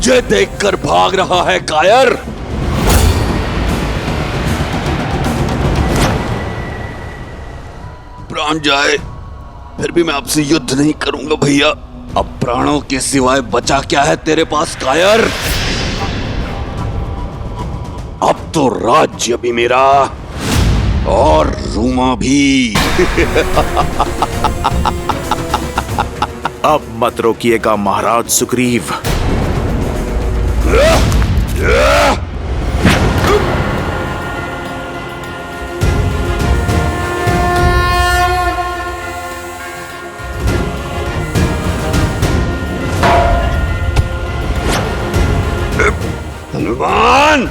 मुझे देखकर भाग रहा है कायर? प्राण जाए फिर भी मैं आपसे युद्ध नहीं करूंगा भैया। अब प्राणों के सिवाय बचा क्या है तेरे पास कायर? अब तो राज्य भी मेरा और रूमा भी। अब मत रोकिएगा महाराज सुग्रीव। हनुमान!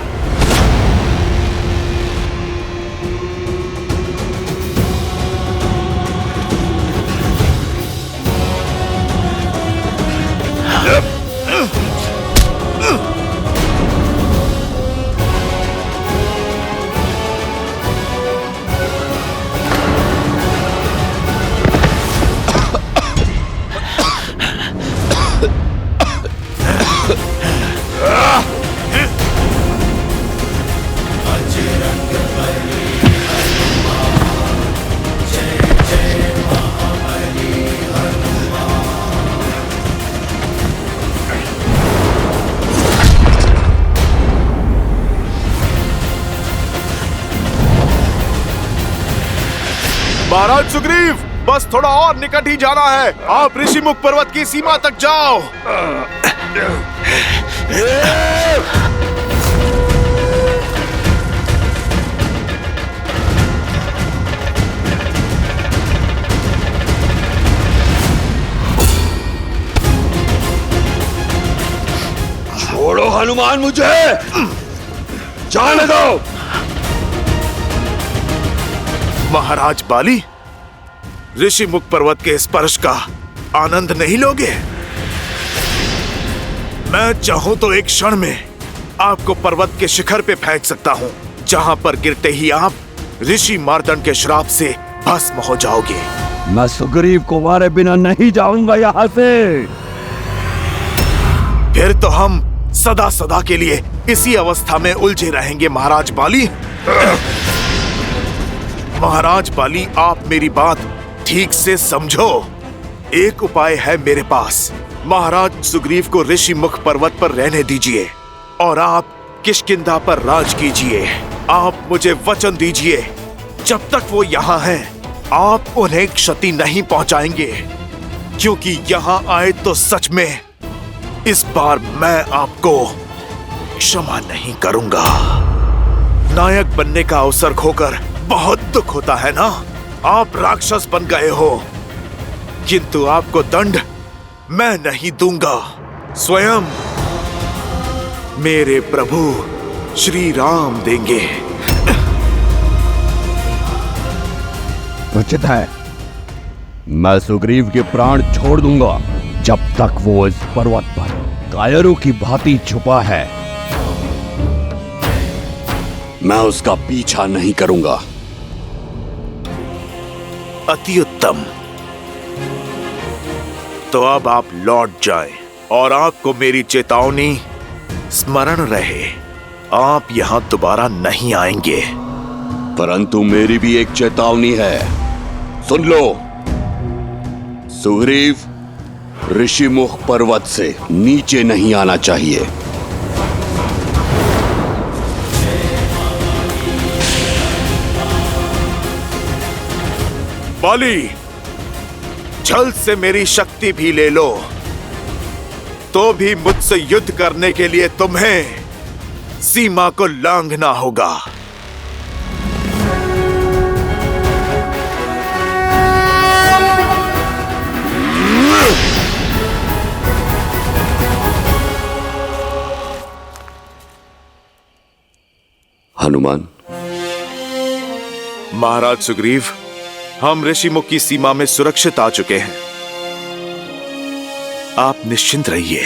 महाराज सुग्रीव, बस थोड़ा और निकट ही जाना है। आप ऋषिमुख पर्वत की सीमा तक जाओ। छोड़ो हनुमान, मुझे जाने दो। महाराज बाली, ऋषिमुख पर्वत के स्पर्श का आनंद नहीं लोगे? मैं चाहूं तो एक क्षण में आपको पर्वत के शिखर पे फेंक सकता हूं, जहां पर गिरते ही आप ऋषि मार्दंड के श्राप से भस्म हो जाओगे। मैं सुग्रीव को मारे बिना नहीं जाऊंगा यहां से। फिर तो हम सदा सदा के लिए इसी अवस्था में उलझे रहेंगे महाराज बाली। महाराज बाली, आप मेरी बात ठीक से समझो। एक उपाय है मेरे पास। महाराज सुग्रीव को ऋषिमुख पर्वत पर रहने दीजिए और आप किष्किंधा पर राज कीजिए। आप मुझे वचन दीजिए, जब तक वो यहाँ हैं, आप उन्हें क्षति नहीं पहुंचाएंगे, क्योंकि यहाँ आए तो सच में इस बार मैं आपको क्षमा नहीं करूंगा। नायक बनने का अवसर खोकर बहुत दुख होता है ना। आप राक्षस बन गए हो, किंतु आपको दंड मैं नहीं दूंगा। स्वयं मेरे प्रभु श्री राम देंगे। उचित है, मैं सुग्रीव के प्राण छोड़ दूंगा जब तक वो इस पर्वत पर कायरों की भांति छुपा है। मैं उसका पीछा नहीं करूंगा। अति उत्तम। तो अब आप लौट जाएं और आपको मेरी चेतावनी स्मरण रहे, आप यहां दोबारा नहीं आएंगे। परंतु मेरी भी एक चेतावनी है, सुन लो। सुग्रीव ऋषिमुख पर्वत से नीचे नहीं आना चाहिए। बाली, छल से मेरी शक्ति भी ले लो, तो भी मुझसे युद्ध करने के लिए तुम्हें सीमा को लांघना होगा। हनुमान। महाराज सुग्रीव, हम ऋषिमुख की सीमा में सुरक्षित आ चुके हैं। आप निश्चिंत रहिए।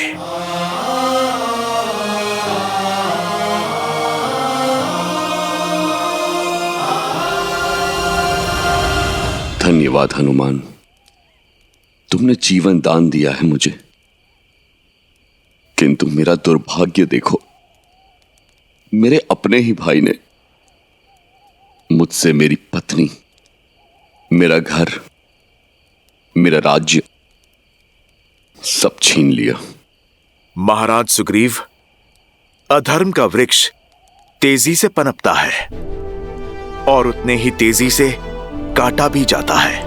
धन्यवाद हनुमान, तुमने जीवन दान दिया है मुझे। किंतु मेरा दुर्भाग्य देखो, मेरे अपने ही भाई ने मुझसे मेरी पत्नी, मेरा घर, मेरा राज्य सब छीन लिया। महाराज सुग्रीव, अधर्म का वृक्ष तेजी से पनपता है और उतने ही तेजी से काटा भी जाता है।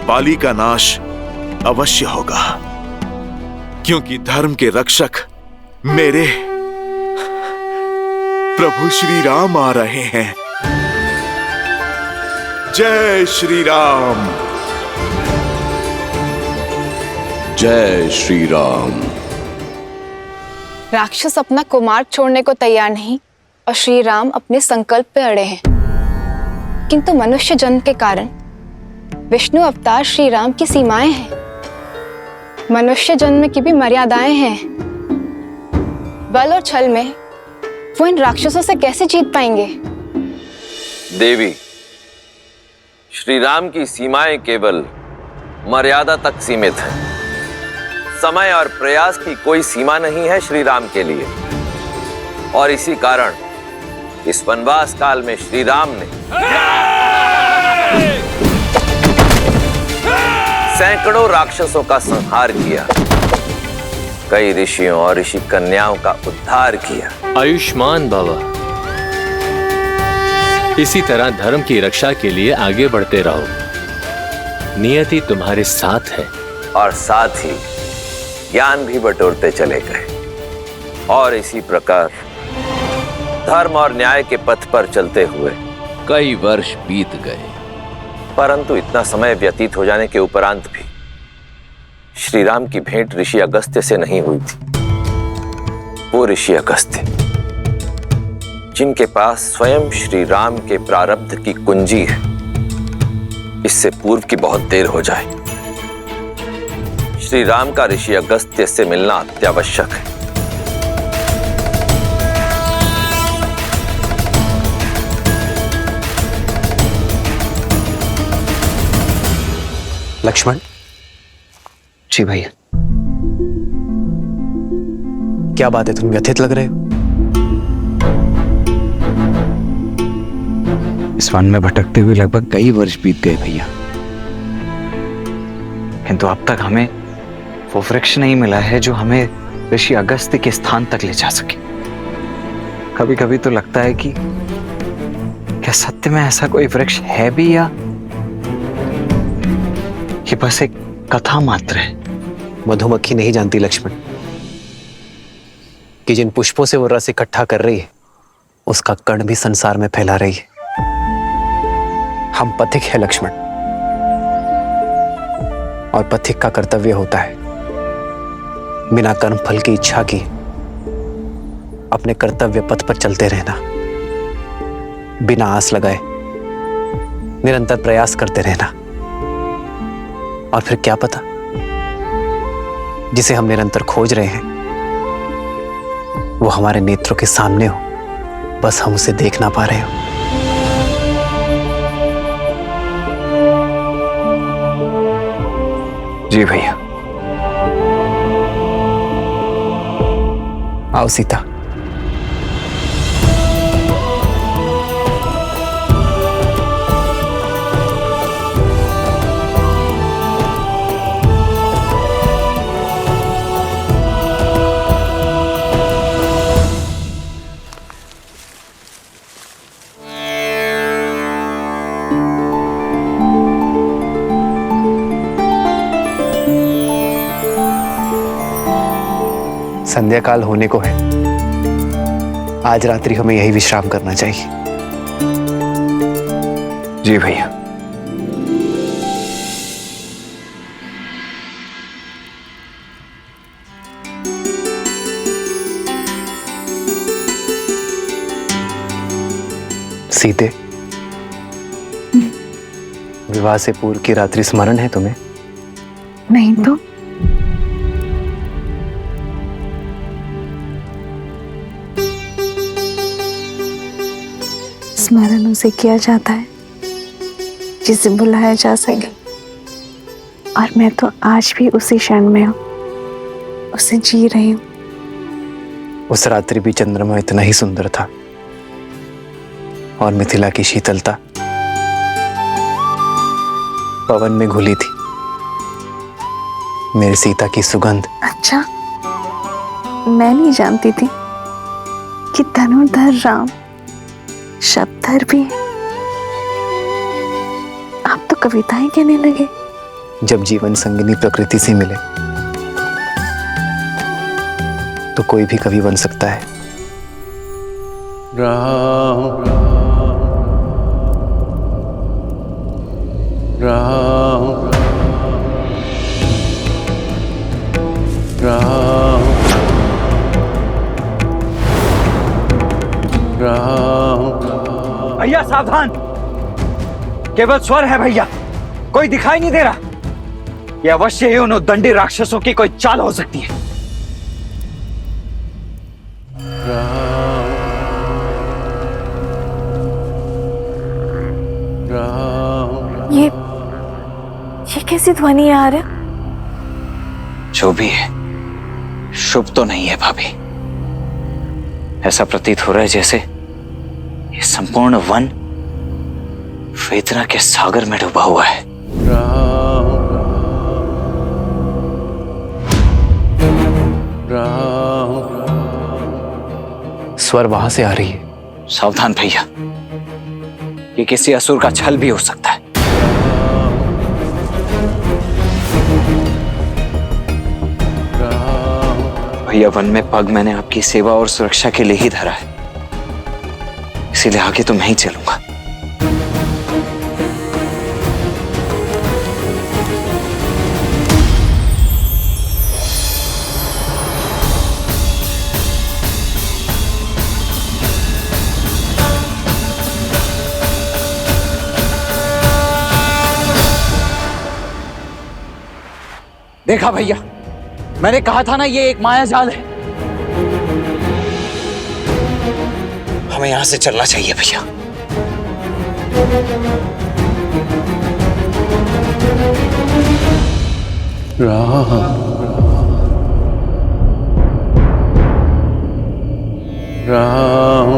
बाली का नाश अवश्य होगा, क्योंकि धर्म के रक्षक मेरे प्रभु श्री राम आ रहे हैं। जय श्री राम। जय श्री राम। राक्षस अपना कुमार्ग छोड़ने को तैयार नहीं और श्री राम अपने संकल्प पे अड़े हैं, किंतु मनुष्य जन्म के कारण विष्णु अवतार श्री राम की सीमाएं हैं। मनुष्य जन्म की भी मर्यादाएं हैं। बल और छल में वो इन राक्षसों से कैसे जीत पाएंगे? देवी, श्री राम की सीमाएं केवल मर्यादा तक सीमित हैं। समय और प्रयास की कोई सीमा नहीं है श्री राम के लिए, और इसी कारण इस वनवास काल में श्री राम ने सैकड़ों राक्षसों का संहार किया, कई ऋषियों और ऋषि कन्याओं का उद्धार किया। आयुष्मान बाबा, इसी तरह धर्म की रक्षा के लिए आगे बढ़ते रहो। नियति तुम्हारे साथ है। और साथ ही ज्ञान भी बटोरते चले गए, और इसी प्रकार धर्म और न्याय के पथ पर चलते हुए कई वर्ष बीत गए, परंतु इतना समय व्यतीत हो जाने के उपरांत भी श्री राम की भेंट ऋषि अगस्त्य से नहीं हुई थी। वो ऋषि अगस्त्य जिनके पास स्वयं श्री राम के प्रारब्ध की कुंजी है, इससे पूर्व की बहुत देर हो जाए। श्री राम का ऋषि अगस्त्य से मिलना अत्यावश्यक है। लक्ष्मण जी भैया, क्या बात है, तुम व्यथित लग रहे हो? इस वन में भटकते हुए लगभग कई वर्ष बीत गए भैया, किंतु अब तक हमें वो वृक्ष नहीं मिला है जो हमें ऋषि अगस्त्य के स्थान तक ले जा सके। कभी कभी तो लगता है कि क्या सत्य में ऐसा कोई वृक्ष है भी, या ये बस एक कथा मात्र है? मधुमक्खी नहीं जानती लक्ष्मण कि जिन पुष्पों से वो रस इकट्ठा कर रही है, उसका कण भी संसार में फैला रही है। हम पथिक है लक्ष्मण, और पथिक का कर्तव्य होता है बिना कर्म फल की इच्छा की अपने कर्तव्य पथ पर चलते रहना, बिना आस लगाए निरंतर प्रयास करते रहना। और फिर क्या पता, जिसे हम निरंतर खोज रहे हैं वो हमारे नेत्रों के सामने हो, बस हम उसे देख ना पा रहे हो। जी भैया। आओ सीता। संध्या काल होने को है, आज रात्रि हमें यही विश्राम करना चाहिए। जी भैया। सीते, विवाह से पूर्व की रात्रि स्मरण है तुम्हें? नहीं तो स्मरण उसे किया जाता है जिसे बुलाया जा सके, और मैं तो आज भी उसी क्षण में हूँ उसे जी रही हूँ। उस रात्रि भी चंद्रमा इतना ही सुंदर था और मिथिला की शीतलता पवन में घुली थी। मेरी सीता की सुगंध। अच्छा, मैं नहीं जानती थी कि धनुर्धर राम शब्दधर भी है। आप तो कविताएं कहने लगे। जब जीवन संगिनी प्रकृति से मिले तो कोई भी कवि बन सकता है। राम राम राम राम। भैया सावधान, केवल स्वर है भैया, कोई दिखाई नहीं दे रहा। यह अवश्य ही उन उद्दंडी राक्षसों की कोई चाल हो सकती है। राम राम। ये कैसी ध्वनि आ रहा है? जो भी है, शुभ तो नहीं है भाभी। ऐसा प्रतीत हो रहा है जैसे ये संपूर्ण वन वेदना के सागर में डूबा हुआ है। राम राम। स्वर वहां से आ रही है। सावधान भैया, ये किसी असुर का छल भी हो सकता है। भैया, वन में पग मैंने आपकी सेवा और सुरक्षा के लिए ही धरा है, इसीलिए आगे तो मैं ही चलूंगा। देखा भैया, मैंने कहा था ना ये एक माया जाल है। हमें यहां से चलना चाहिए भैया। राम राम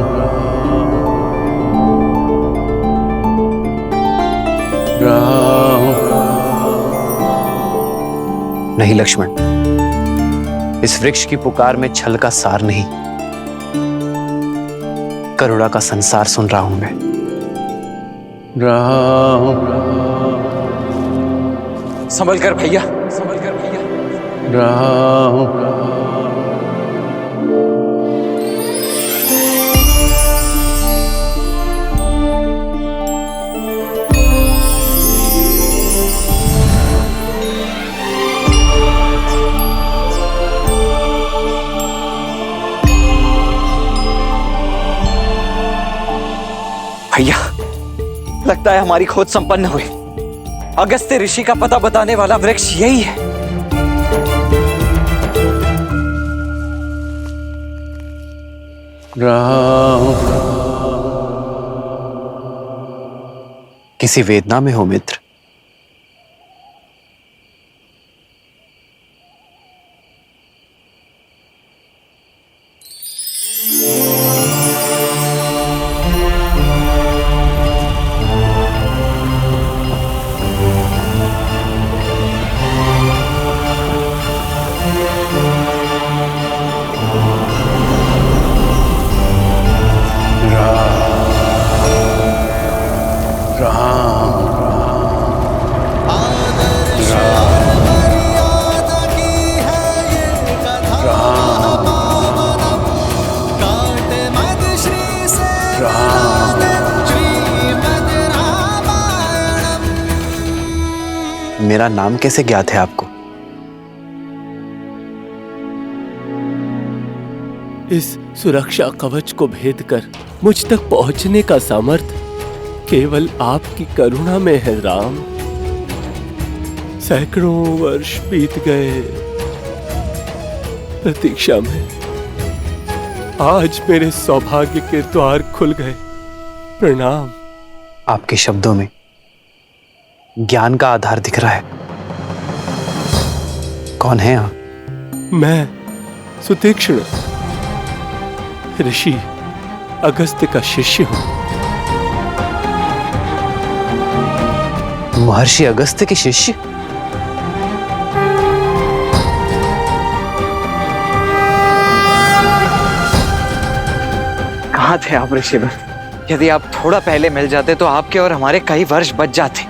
राम। नहीं लक्ष्मण, इस वृक्ष की पुकार में छल का सार नहीं, करुणा का संसार सुन रहा हूं मैं। राम संभल कर भैया, संभल कर भैया। राम भैया, लगता है हमारी खोज संपन्न हुई। अगस्त्य ऋषि का पता बताने वाला वृक्ष यही है। राम। किसी वेदना में हो मित्र। मेरा नाम कैसे ज्ञात है आपको? इस सुरक्षा कवच को भेद कर मुझ तक पहुंचने का सामर्थ्य केवल आपकी करुणा में है राम। सैकड़ों वर्ष बीत गए प्रतीक्षा में, आज मेरे सौभाग्य के द्वार खुल गए। प्रणाम। आपके शब्दों में ज्ञान का आधार दिख रहा है। कौन है आप? मैं सुतीक्ष्ण ऋषि अगस्त्य का शिष्य हूं। महर्षि अगस्त्य के शिष्य? कहाँ थे आप ऋषिवर? यदि आप थोड़ा पहले मिल जाते तो आपके और हमारे कई वर्ष बच जाते।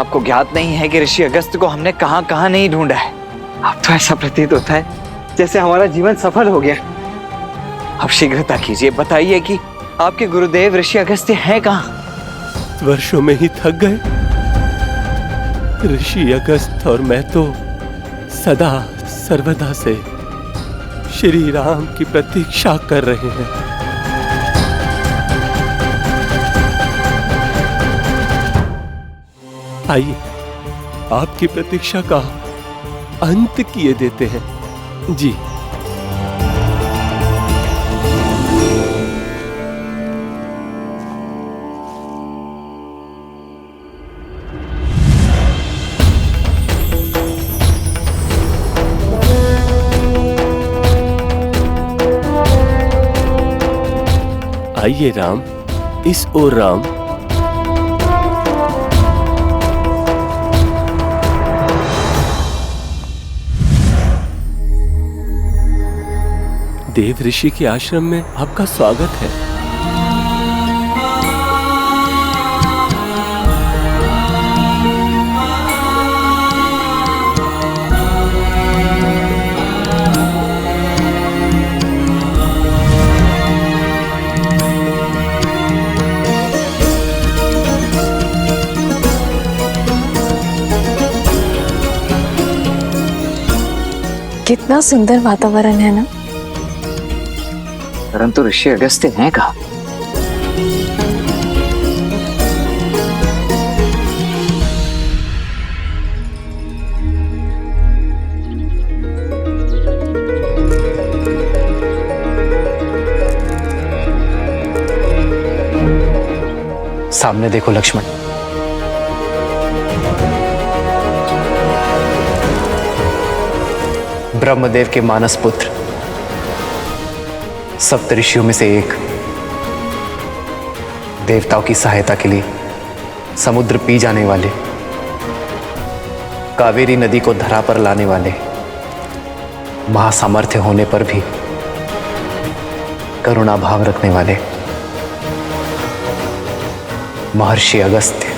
आपको ज्ञात नहीं है कि ऋषि अगस्त्य को हमने कहां कहां नहीं ढूंढा है। अब तो ऐसा प्रतीत होता है जैसे हमारा जीवन सफल हो गया। अब शीघ्रता कीजिए, बताइए कि आपके गुरुदेव ऋषि अगस्त्य हैं कहां? वर्षों में ही थक गए। ऋषि अगस्त्य और मैं तो सदा सर्वदा से श्री राम की प्रतीक्षा कर रहे हैं। आइए आपकी प्रतीक्षा का अंत किए देते हैं। जी आइए राम, इस ओर राम। देव ऋषि के आश्रम में आपका स्वागत है। कितना सुंदर वातावरण है ना। परंतु ऋषि अगस्त्य हैं कहाँ? सामने देखो लक्ष्मण। ब्रह्मदेव के मानस पुत्र, सप्तऋषियों में से एक, देवताओं की सहायता के लिए समुद्र पी जाने वाले, कावेरी नदी को धरा पर लाने वाले, महासामर्थ्य होने पर भी करुणा भाव रखने वाले महर्षि अगस्त्य।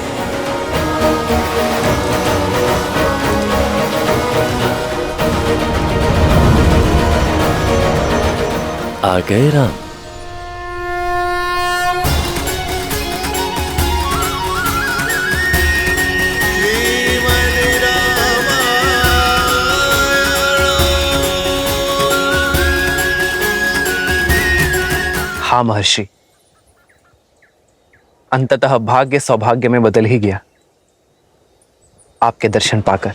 आ गए राम। हाँ महर्षि, अंततः भाग्य सौभाग्य में बदल ही गया आपके दर्शन पाकर।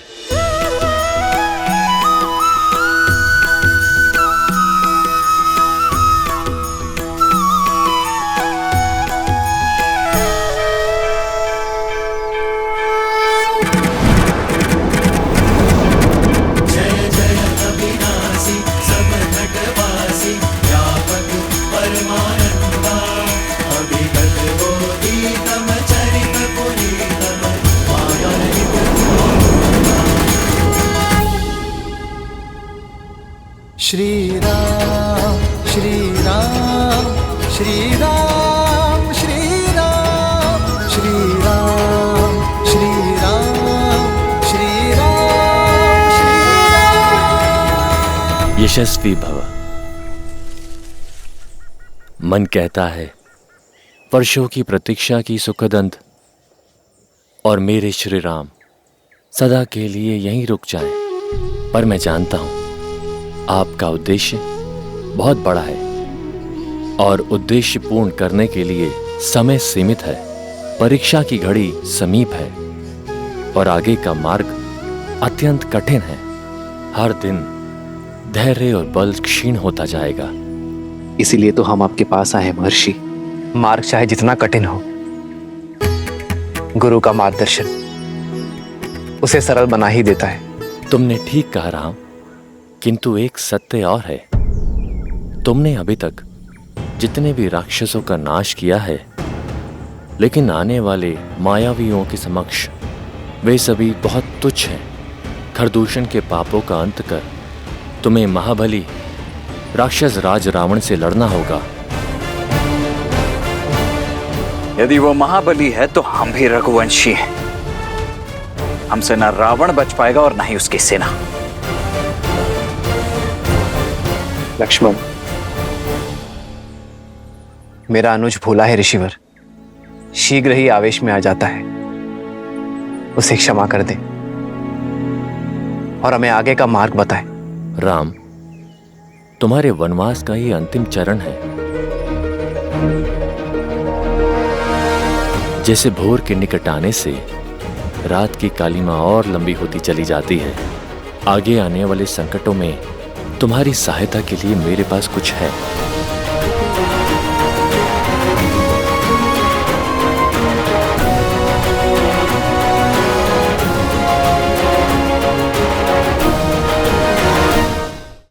श्री राम श्री राम श्री राम श्री राम श्री राम श्री राम श्री राम श्री राम। यशस्वी भव। मन कहता है वर्षों की प्रतीक्षा की सुखद अंत और मेरे श्री राम सदा के लिए यहीं रुक जाएं। पर मैं जानता हूं आपका उद्देश्य बहुत बड़ा है और उद्देश्य पूर्ण करने के लिए समय सीमित है। परीक्षा की घड़ी समीप है और आगे का मार्ग अत्यंत कठिन है। हर दिन धैर्य और बल क्षीण होता जाएगा। इसीलिए तो हम आपके पास आए महर्षि। मार्ग चाहे जितना कठिन हो, गुरु का मार्गदर्शन उसे सरल बना ही देता है। तुमने ठीक कहा राम किंतु एक सत्य और है, तुमने अभी तक जितने भी राक्षसों का नाश किया है, लेकिन आने वाले मायावियों के समक्ष वे सभी बहुत तुच्छ हैं। खरदूषण के पापों का अंत कर तुम्हें महाबली राक्षस राज रावण से लड़ना होगा। यदि वो महाबली है तो हम भी रघुवंशी हैं। हमसे ना रावण बच पाएगा और ना ही उसकी सेना। लक्ष्मण, मेरा अनुज भोला है ऋषिवर, शीघ्र ही आवेश में आ जाता है। उसे क्षमा कर दे और हमें आगे का मार्ग बताए। राम, तुम्हारे वनवास का ये अंतिम चरण है। जैसे भोर के निकट आने से रात की कालिमा और लंबी होती चली जाती है, आगे आने वाले संकटों में तुम्हारी सहायता के लिए मेरे पास कुछ है।